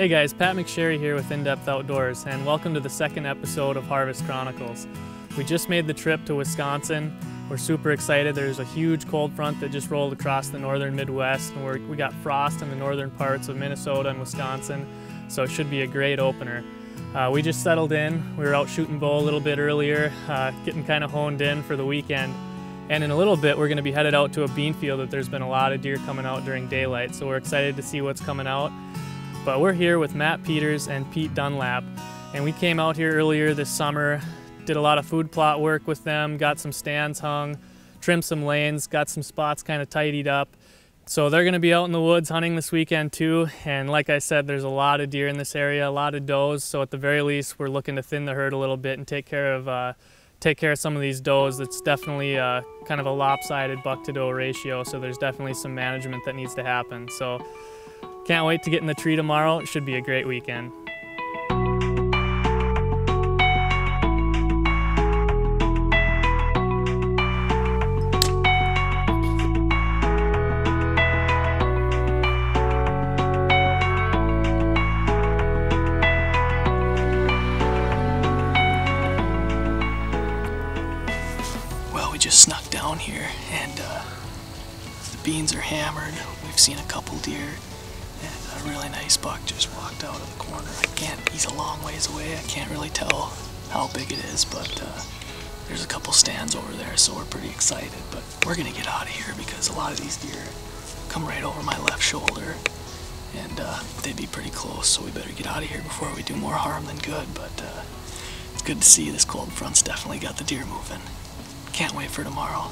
Hey guys, Pat McSherry here with In-Depth Outdoors, and welcome to the second episode of Harvest Chronicles. We just made the trip to Wisconsin. We're super excited. There's a huge cold front that just rolled across the northern Midwest, and we got frost in the northern parts of Minnesota and Wisconsin, so it should be a great opener. We just settled in. We were out shooting bow a little bit earlier, getting kind of honed in for the weekend. And in a little bit, we're going to be headed out to a bean field that there's been a lot of deer coming out during daylight, so we're excited to see what's coming out. But we're here with Matt Peters and Pete Dunlap, and we came out here earlier this summer, did a lot of food plot work with them, got some stands hung, trimmed some lanes, got some spots kind of tidied up. So they're going to be out in the woods hunting this weekend too, and like I said, there's a lot of deer in this area, a lot of does, so at the very least we're looking to thin the herd a little bit and take care of some of these does. It's definitely kind of a lopsided buck to doe ratio, so there's definitely some management that needs to happen. So can't wait to get in the tree tomorrow. It should be a great weekend. Well, we just snuck down here and the beans are hammered. We've seen a couple deer. And a really nice buck just walked out of the corner. He's a long ways away. I can't really tell how big it is, but there's a couple stands over there, so we're pretty excited. But we're gonna get out of here because a lot of these deer come right over my left shoulder, and they'd be pretty close, so we better get out of here before we do more harm than good. But it's good to see this cold front's definitely got the deer moving. Can't wait for tomorrow.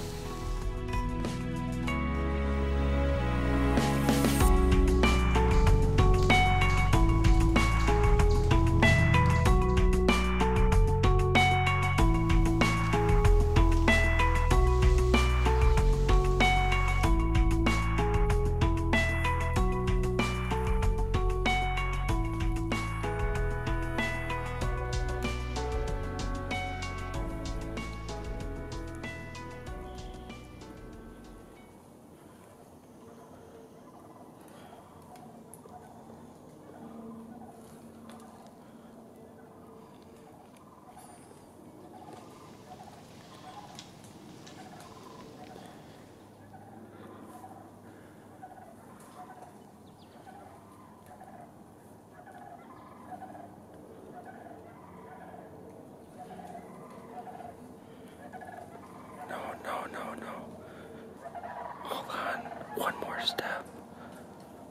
Hold on. One more step.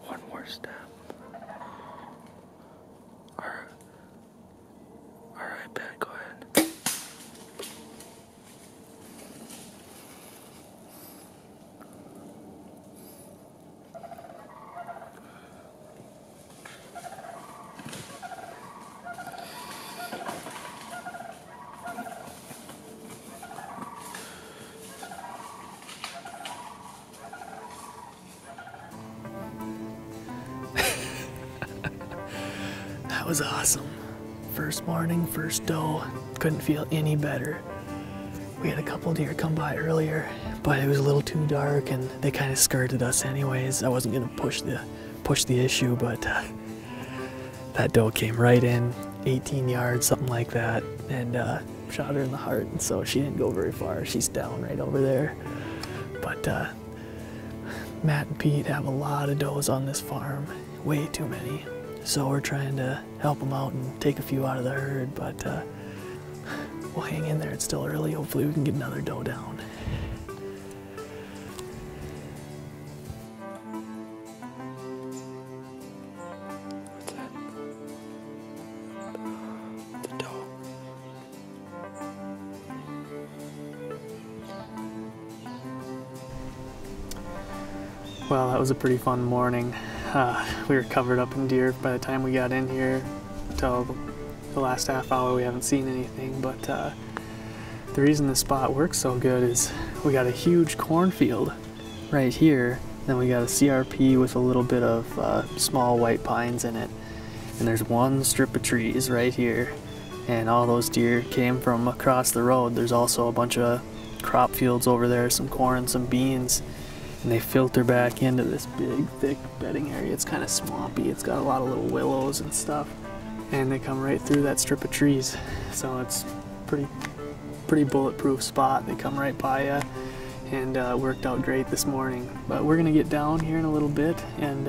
One more step. Alright, Ben, go ahead. That was awesome. First morning, first doe. Couldn't feel any better. We had a couple deer come by earlier, but it was a little too dark and they kind of skirted us anyways. I wasn't gonna push the issue, but that doe came right in, 18 yards, something like that, and shot her in the heart, and so she didn't go very far. She's down right over there. But Matt and Pete have a lot of does on this farm, way too many. So we're trying to help them out and take a few out of the herd, but we'll hang in there. It's still early. Hopefully we can get another doe down. The doe. Well, that was a pretty fun morning. We were covered up in deer by the time we got in here. Until the last half hour we haven't seen anything, but the reason this spot works so good is we got a huge cornfield right here, then we got a CRP with a little bit of small white pines in it, and there's one strip of trees right here, and all those deer came from across the road. There's also a bunch of crop fields over there, some corn, some beans. and they filter back into this big, thick bedding area. It's kind of swampy. It's got a lot of little willows and stuff, and they come right through that strip of trees. So it's pretty bulletproof spot. They come right by you, and worked out great this morning. But we're gonna get down here in a little bit and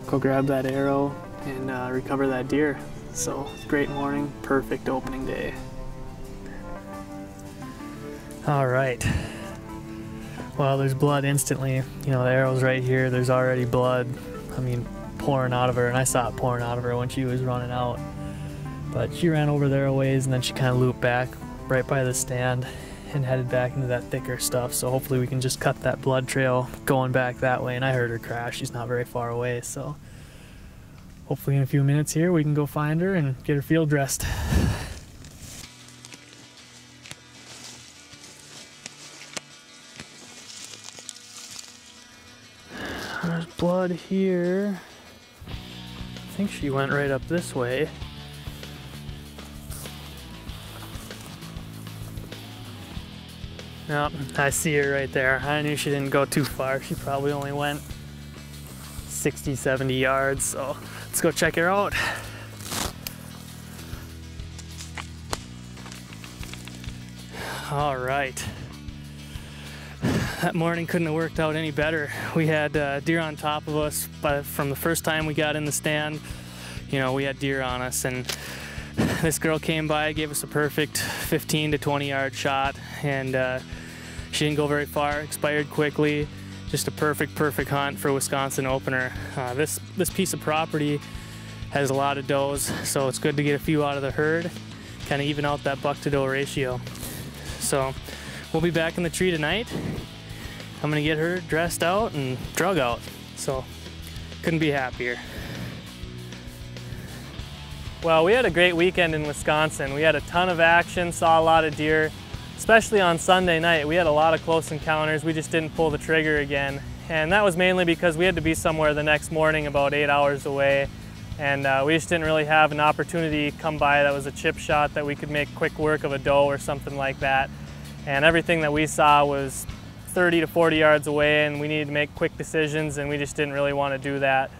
go grab that arrow and recover that deer. So great morning, perfect opening day. All right. Well, there's blood instantly. You know, the arrow's right here. There's already blood, I mean, pouring out of her, and I saw it pouring out of her when she was running out. But she ran over there a ways, and then she kind of looped back right by the stand and headed back into that thicker stuff. So hopefully we can just cut that blood trail going back that way. And I heard her crash. She's not very far away, so hopefully in a few minutes here we can go find her and get her field dressed. There's blood here. I think she went right up this way. Nope, I see her right there. I knew she didn't go too far. She probably only went 60, 70 yards, so let's go check her out. All right. That morning couldn't have worked out any better. We had deer on top of us, but from the first time we got in the stand, you know, we had deer on us, and this girl came by, gave us a perfect 15 to 20 yard shot, and she didn't go very far, expired quickly. Just a perfect hunt for a Wisconsin opener. This piece of property has a lot of does, so it's good to get a few out of the herd, kind of even out that buck to doe ratio. So we'll be back in the tree tonight. I'm gonna get her dressed out and drug out. So couldn't be happier. Well, we had a great weekend in Wisconsin. We had a ton of action, saw a lot of deer. Especially on Sunday night, we had a lot of close encounters. We just didn't pull the trigger again. And that was mainly because we had to be somewhere the next morning about 8 hours away. And we just didn't really have an opportunity to come by that was a chip shot that we could make quick work of a doe or something like that. And everything that we saw was 30 to 40 yards away, and we needed to make quick decisions, and we just didn't really want to do that.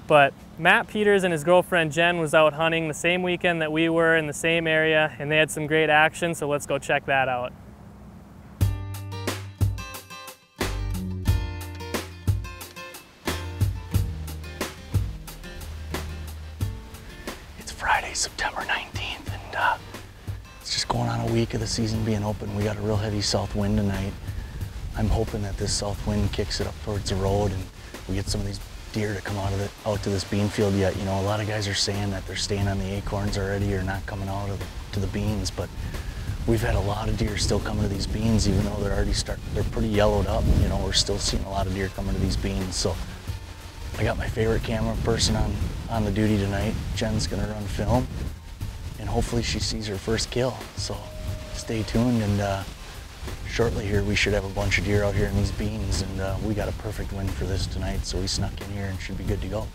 But Matt Peters and his girlfriend Jen was out hunting the same weekend that we were in the same area, and they had some great action, so let's go check that out. It's Friday, September 19th, and it's just going on a week of the season being open. We got a real heavy south wind tonight. I'm hoping that this south wind kicks it up towards the road and we get some of these deer to come out to this bean field yet. You know, a lot of guys are saying that they're staying on the acorns already or not coming out to the beans, but we've had a lot of deer still coming to these beans, even though they're pretty yellowed up. You know, we're still seeing a lot of deer coming to these beans. So I got my favorite camera person on the duty tonight. Jen's gonna run film, and hopefully she sees her first kill. So stay tuned, and shortly here we should have a bunch of deer out here in these beans, and we got a perfect wind for this tonight, so we snuck in here and should be good to go.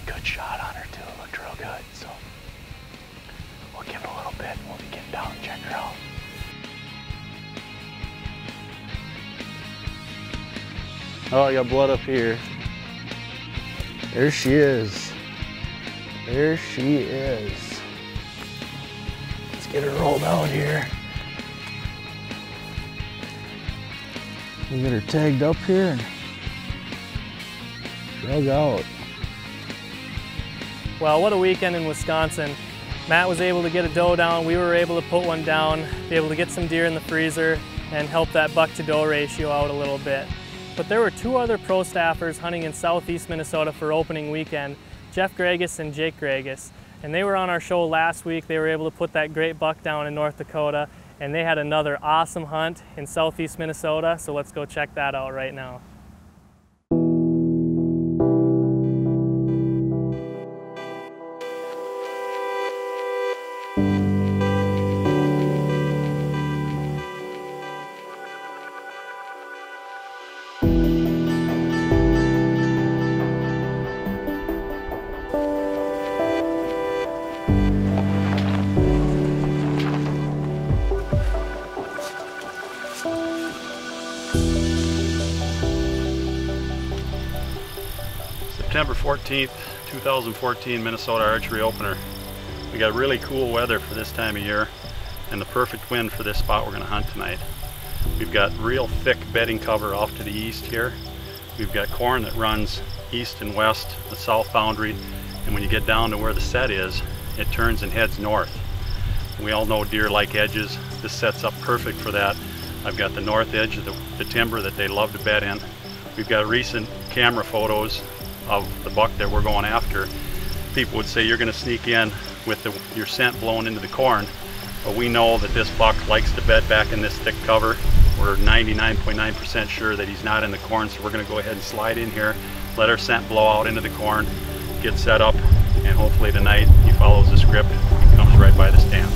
really good shot on her too. It looked real good. So we'll give it a little bit and we'll be getting down and check her out. Oh, I got blood up here. There she is. There she is. Let's get her rolled out here. We get her tagged up here and drug out. Well, what a weekend in Wisconsin. Matt was able to get a doe down, we were able to put one down, be able to get some deer in the freezer and help that buck to doe ratio out a little bit. But there were two other pro staffers hunting in southeast Minnesota for opening weekend, Jeff Gregus and Jake Gregus. And they were on our show last week. They were able to put that great buck down in North Dakota, and they had another awesome hunt in southeast Minnesota, so let's go check that out right now. September 14th, 2014 Minnesota Archery Opener. We got really cool weather for this time of year and the perfect wind for this spot we're going to hunt tonight. We've got real thick bedding cover off to the east here. We've got corn that runs east and west, the south boundary, and when you get down to where the set is, it turns and heads north. We all know deer like edges. This sets up perfect for that. I've got the north edge of the timber that they love to bed in. We've got recent camera photos of the buck that we're going after. People would say you're going to sneak in with your scent blown into the corn, but we know that this buck likes to bed back in this thick cover. We're 99.9% sure that he's not in the corn, so we're going to go ahead and slide in here, let our scent blow out into the corn, get set up, and hopefully tonight he follows the script and comes right by the stand.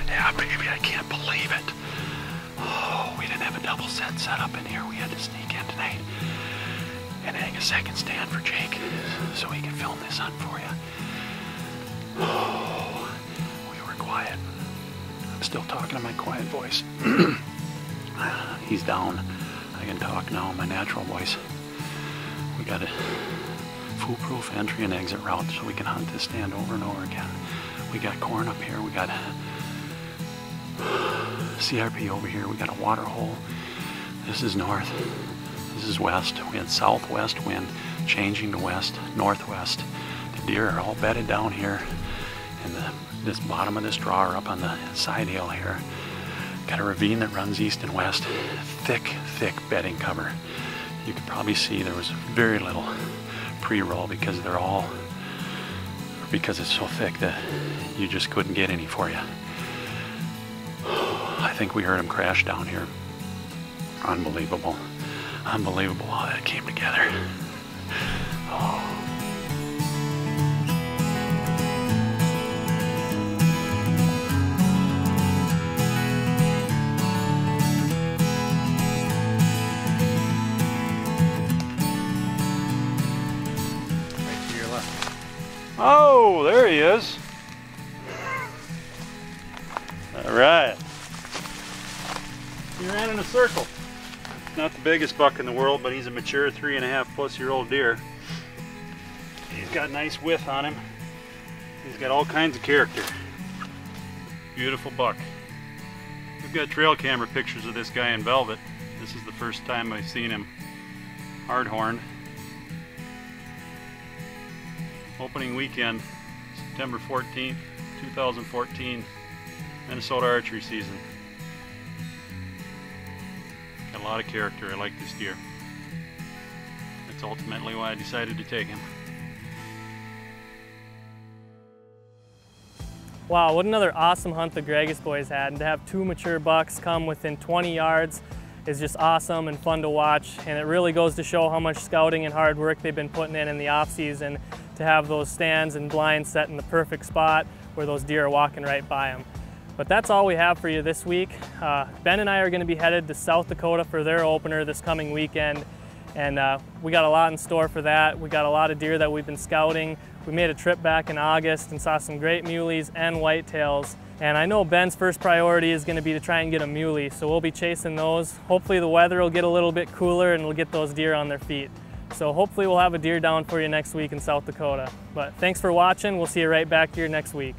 Yeah, baby, I can't believe it. Oh, we didn't have a double set up in here. We had to sneak in tonight and hang a second stand for Jake so he can film this hunt for you. Oh, we were quiet. I'm still talking in my quiet voice. He's down. I can talk now in my natural voice. We got a foolproof entry and exit route so we can hunt this stand over and over again. We got corn up here, we got CRP over here, we got a water hole, This is north. This is west. We had southwest wind changing to west, northwest. The deer are all bedded down here in this bottom of this draw up on the side hill here. Got a ravine that runs east and west. Thick, thick bedding cover. You could probably see there was very little pre-roll because it's so thick that you just couldn't get any for you. I think we heard them crash down here. Unbelievable. Unbelievable how that came together. Oh. Right to your left. Oh, there he is. All right. He ran in a circle. Not the biggest buck in the world, but he's a mature 3.5+ year-old deer. He's got nice width on him. He's got all kinds of character. Beautiful buck. We've got trail camera pictures of this guy in velvet. This is the first time I've seen him hard-horned. Opening weekend, September 14th, 2014, Minnesota archery season. Got a lot of character. I like this deer. That's ultimately why I decided to take him. Wow, what another awesome hunt the Gregus boys had, and to have 2 mature bucks come within 20 yards is just awesome and fun to watch, and it really goes to show how much scouting and hard work they've been putting in the off season to have those stands and blinds set in the perfect spot where those deer are walking right by them. But that's all we have for you this week. Ben and I are going to be headed to South Dakota for their opener this coming weekend, and we got a lot in store for that. We got a lot of deer that we've been scouting. We made a trip back in August and saw some great muleys and whitetails. And I know Ben's first priority is going to be to try and get a muley, so we'll be chasing those. Hopefully the weather will get a little bit cooler and we'll get those deer on their feet. So hopefully we'll have a deer down for you next week in South Dakota. But thanks for watching. We'll see you right back here next week.